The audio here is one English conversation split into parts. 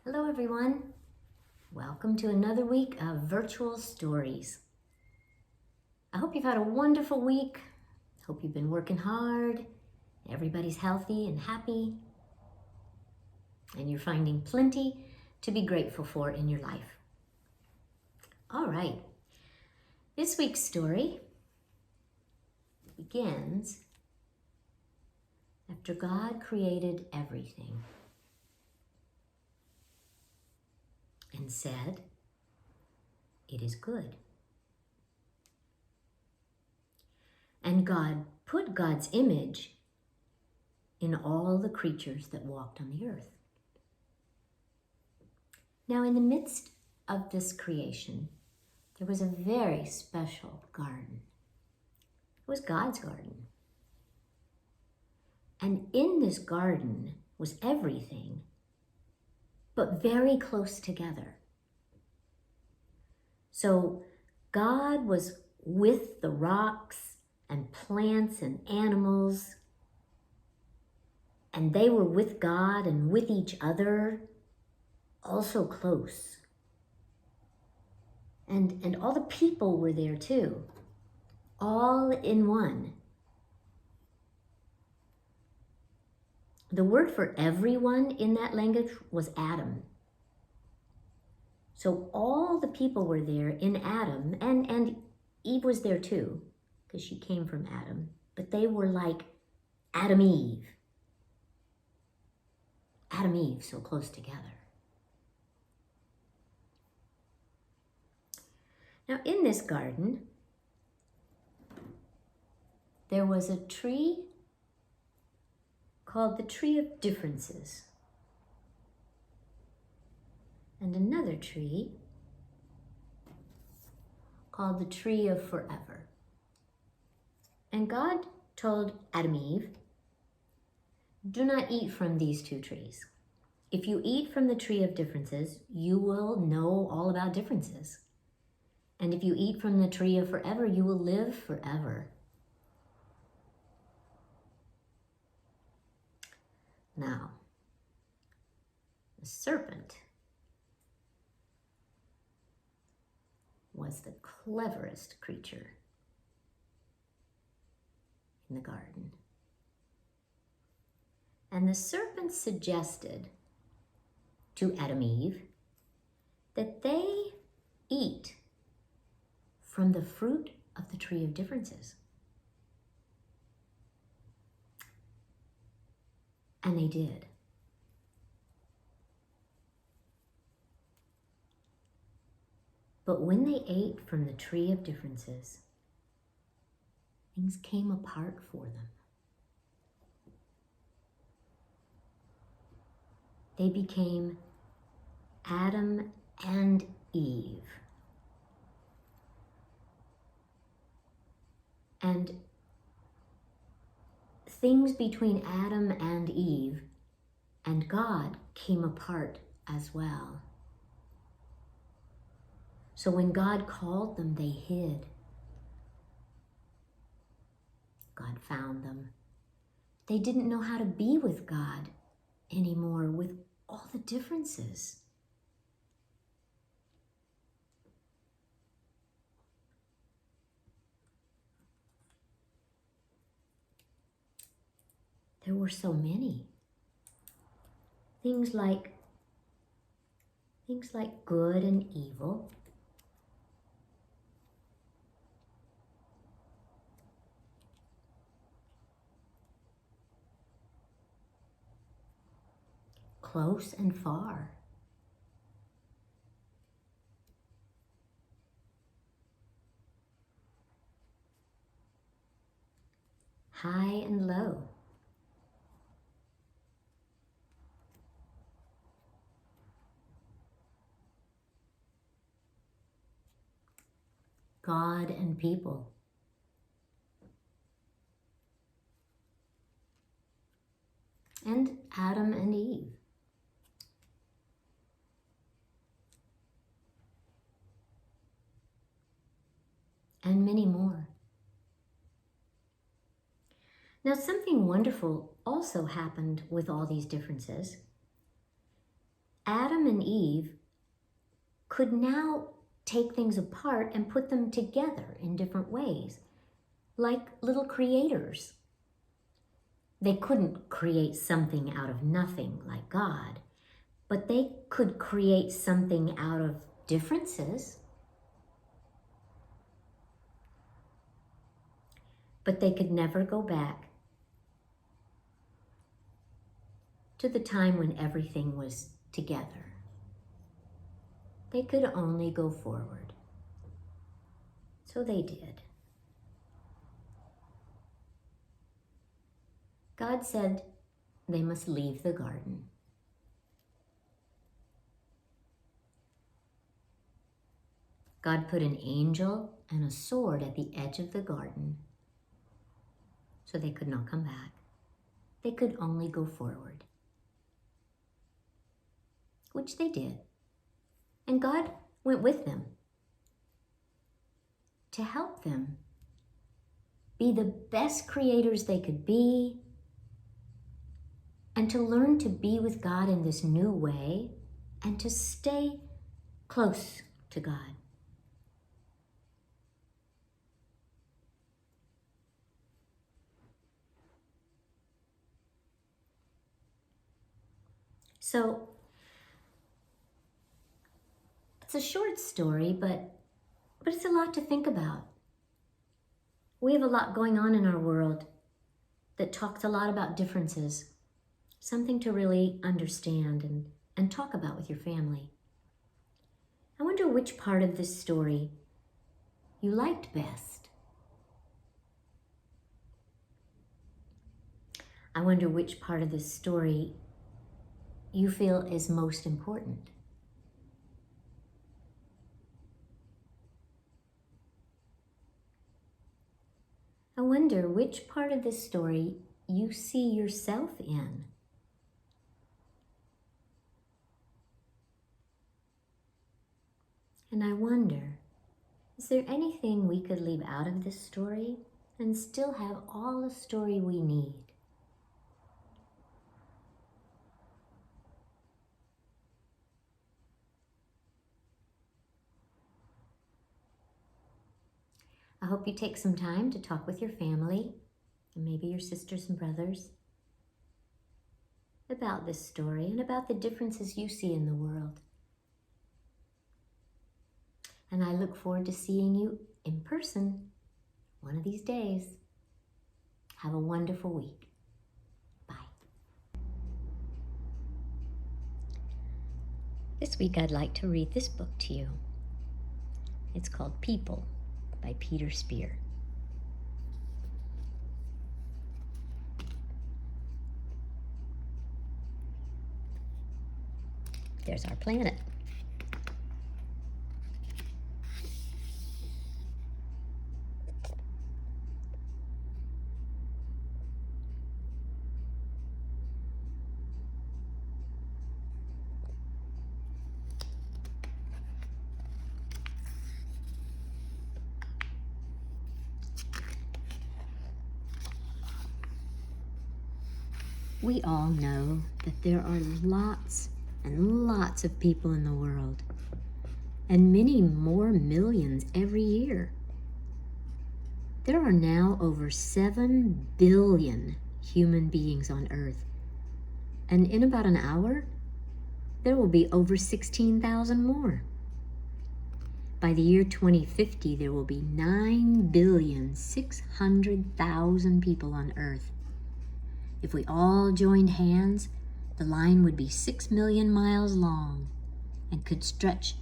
Hello everyone. Welcome to another week of virtual stories. I hope you've had a wonderful week. Hope you've been working hard. Everybody's healthy and happy. And you're finding plenty to be grateful for in your life. All right. This week's story begins after God created everything and said, "It is good." And God put God's image in all the creatures that walked on the earth. Now, in the midst of this creation, there was a very special garden. It was God's garden. And in this garden was everything, but very close together. So God was with the rocks and plants and animals, and they were with God and with each other, also close. And all the people were there too, all in one. The word for everyone in that language was Adam. So all the people were there in Adam, and Eve was there too, because she came from Adam, but they were like Adam Eve, so close together. Now in this garden, there was a tree called the Tree of Differences, and another tree called the Tree of Forever. And God told Adam and Eve, "Do not eat from these two trees. If you eat from the Tree of Differences, you will know all about differences. And if you eat from the Tree of Forever, you will live forever." Now, the serpent was the cleverest creature in the garden. And the serpent suggested to Adam and Eve that they eat from the fruit of the Tree of Differences. And they did. But when they ate from the Tree of Differences, things came apart for them. They became Adam and Eve. And things between Adam and Eve and God came apart as well. So when God called them, they hid. God found them. They didn't know how to be with God anymore with all the differences. There were so many. Things like good and evil. Close and far. High and low. God and people. And Adam and Eve. And many more. Now, something wonderful also happened with all these differences. Adam and Eve could now take things apart and put them together in different ways, like little creators. They couldn't create something out of nothing like God, but they could create something out of differences. But they could never go back to the time when everything was together. They could only go forward. So they did. God said they must leave the garden. God put an angel and a sword at the edge of the garden so they could not come back. They could only go forward, which they did. And God went with them to help them be the best creators they could be and to learn to be with God in this new way and to stay close to God. So, it's a short story, but it's a lot to think about. We have a lot going on in our world that talks a lot about differences, something to really understand and talk about with your family. I wonder which part of this story you liked best. I wonder which part of this story you feel is most important. I wonder which part of this story you see yourself in. And I wonder, is there anything we could leave out of this story and still have all the story we need? I hope you take some time to talk with your family and maybe your sisters and brothers about this story and about the differences you see in the world. And I look forward to seeing you in person one of these days. Have a wonderful week. Bye. This week I'd like to read this book to you. It's called People by Peter Spear. There's our planet. We all know that there are lots and lots of people in the world, and many more millions every year. There are now over 7 billion human beings on Earth, and in about an hour, there will be over 16,000 more. By the year 2050, there will be 9,600,000 people on Earth. If we all joined hands, the line would be 6 million miles long and could stretch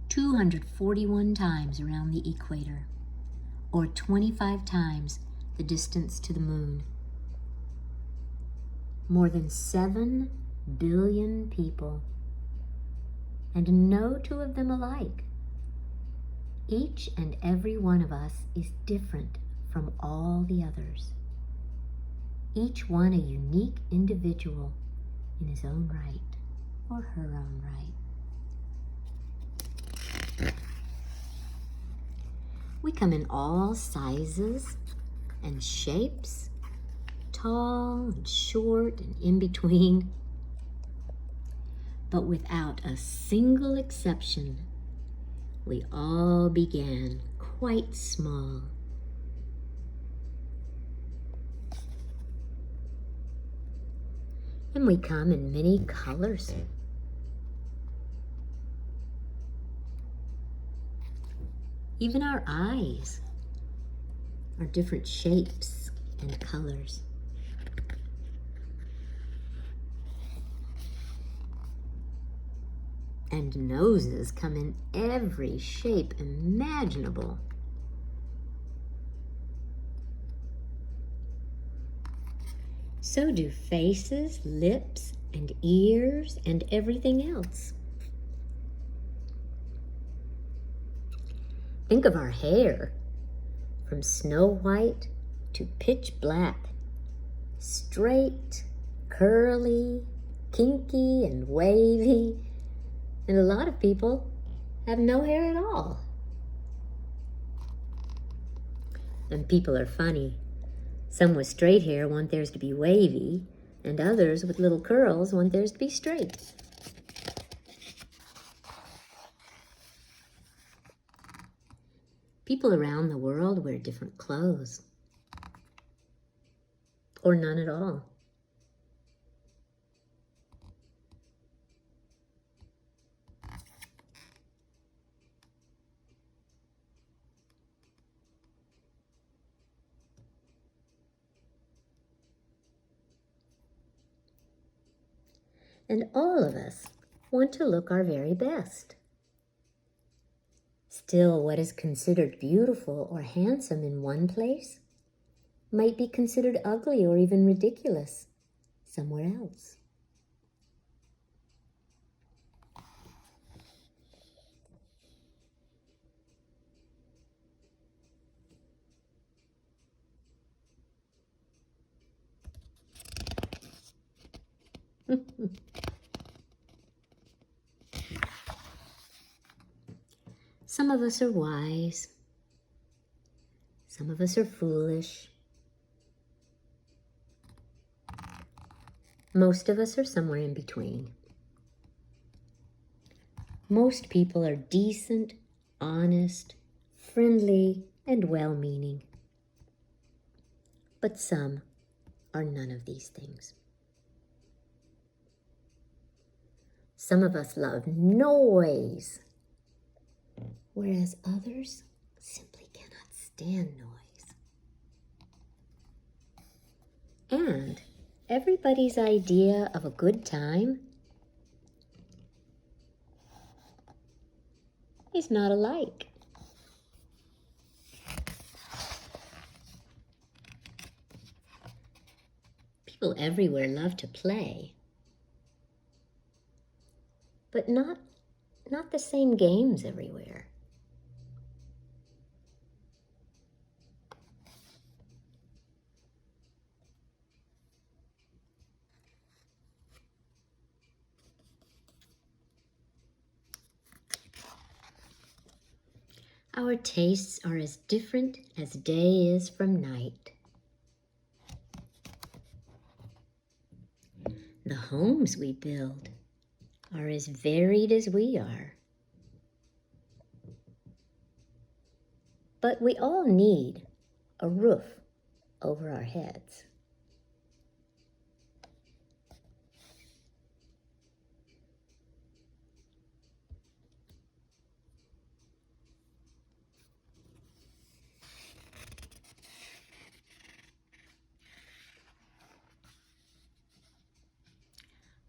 241 times around the equator, or 25 times the distance to the moon. More than 7 billion people, and no two of them alike. Each and every one of us is different from all the others. Each one a unique individual in his own right, or her own right. We come in all sizes and shapes, tall and short and in between. But without a single exception, we all began quite small. And we come in many colors. Even our eyes are different shapes and colors. And noses come in every shape imaginable. So do faces, lips, and ears, and everything else. Think of our hair, from snow white to pitch black, straight, curly, kinky, and wavy. And a lot of people have no hair at all. And people are funny. Some with straight hair want theirs to be wavy, and others with little curls want theirs to be straight. People around the world wear different clothes, or none at all. And all of us want to look our very best. Still, what is considered beautiful or handsome in one place might be considered ugly or even ridiculous somewhere else. Some of us are wise. Some of us are foolish. Most of us are somewhere in between. Most people are decent, honest, friendly, and well-meaning. But some are none of these things. Some of us love noise, whereas others simply cannot stand noise. And everybody's idea of a good time is not alike. People everywhere love to play, but not the same games everywhere. Our tastes are as different as day is from night. The homes we build are as varied as we are. But we all need a roof over our heads.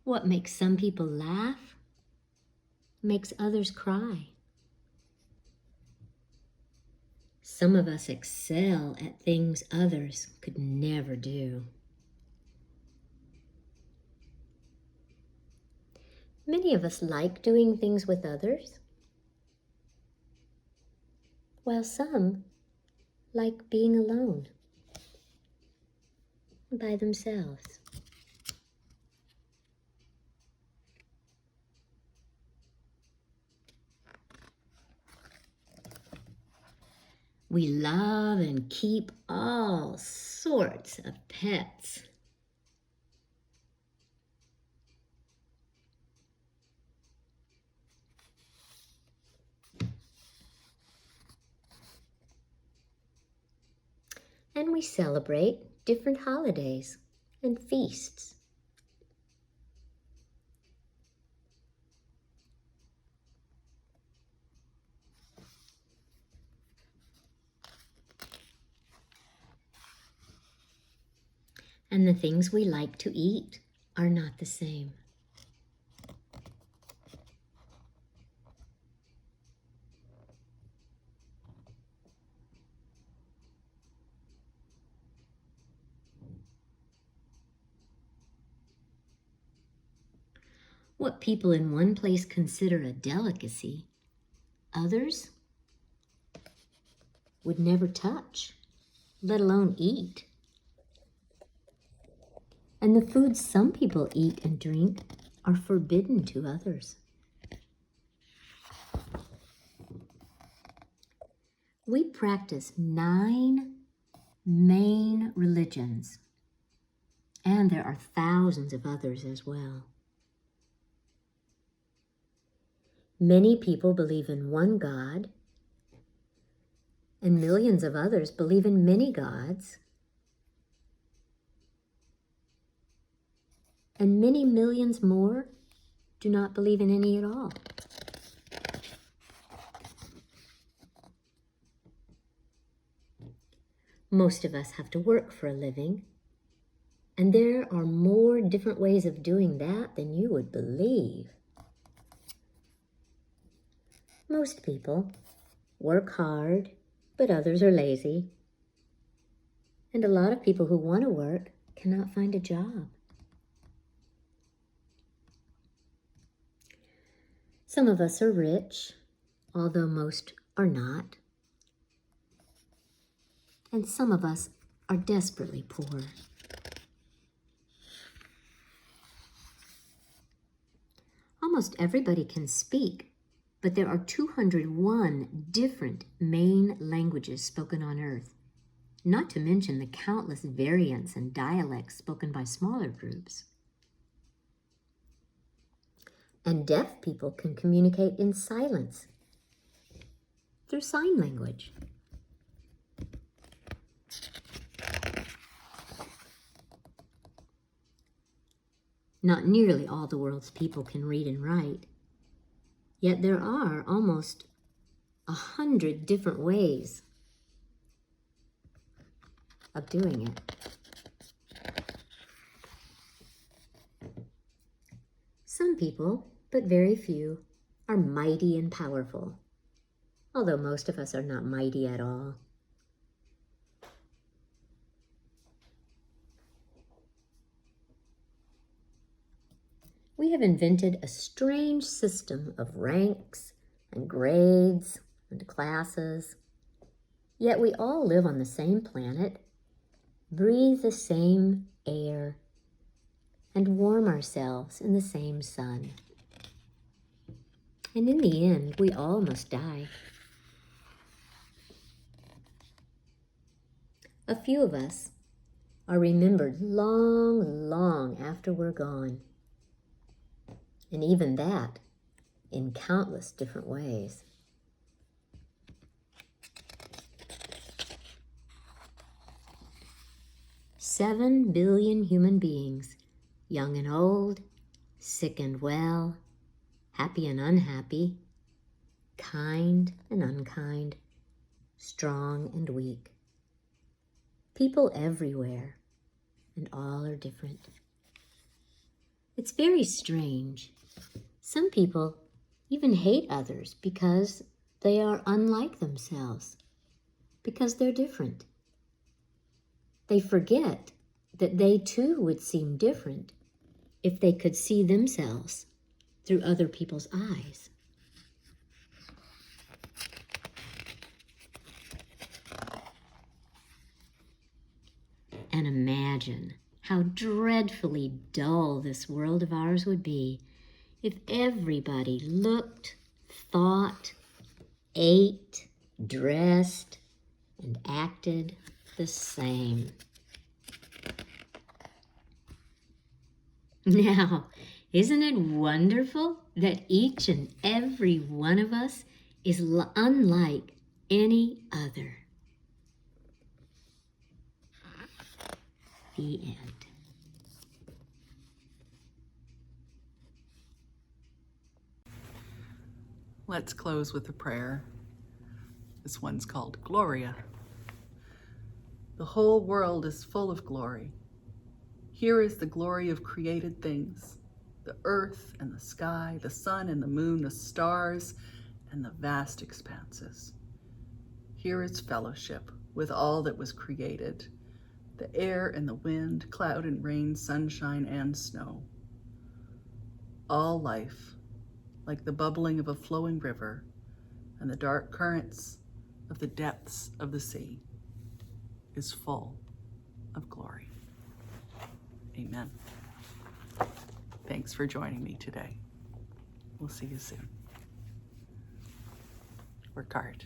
What makes some people laugh makes others cry. Some of us excel at things others could never do. Many of us like doing things with others, while some like being alone, by themselves. We love and keep all sorts of pets. and we celebrate different holidays and feasts. And the things we like to eat are not the same. What people in one place consider a delicacy, others would never touch, let alone eat. And the foods some people eat and drink are forbidden to others. We practice 9 main religions, and there are thousands of others as well. Many people believe in one God, and millions of others believe in many gods, and many millions more do not believe in any at all. Most of us have to work for a living, and there are more different ways of doing that than you would believe. Most people work hard, but others are lazy. And a lot of people who want to work cannot find a job. Some of us are rich, although most are not. And some of us are desperately poor. Almost everybody can speak, but there are 201 different main languages spoken on Earth, not to mention the countless variants and dialects spoken by smaller groups. And deaf people can communicate in silence through sign language. Not nearly all the world's people can read and write, yet there are almost 100 different ways of doing it. Some people, but very few, are mighty and powerful, although most of us are not mighty at all. We have invented a strange system of ranks and grades and classes, yet we all live on the same planet, breathe the same air, and warm ourselves in the same sun. And in the end, we all must die. A few of us are remembered long, long after we're gone. And even that in countless different ways. Seven billion human beings, young and old, sick and well, happy and unhappy, kind and unkind, strong and weak. People everywhere, and all are different. It's very strange. Some people even hate others because they are unlike themselves, because they're different. They forget that they too would seem different if they could see themselves through other people's eyes. And imagine how dreadfully dull this world of ours would be if everybody looked, thought, ate, dressed, and acted the same. Now, isn't it wonderful that each and every one of us is unlike any other? The end. Let's close with a prayer. This one's called Gloria. The whole world is full of glory. Here is the glory of created things, the earth and the sky, the sun and the moon, the stars and the vast expanses. Here is fellowship with all that was created, the air and the wind, cloud and rain, sunshine and snow. All life, like the bubbling of a flowing river and the dark currents of the depths of the sea, is full of glory. Amen. Thanks for joining me today. We'll see you soon. Work hard.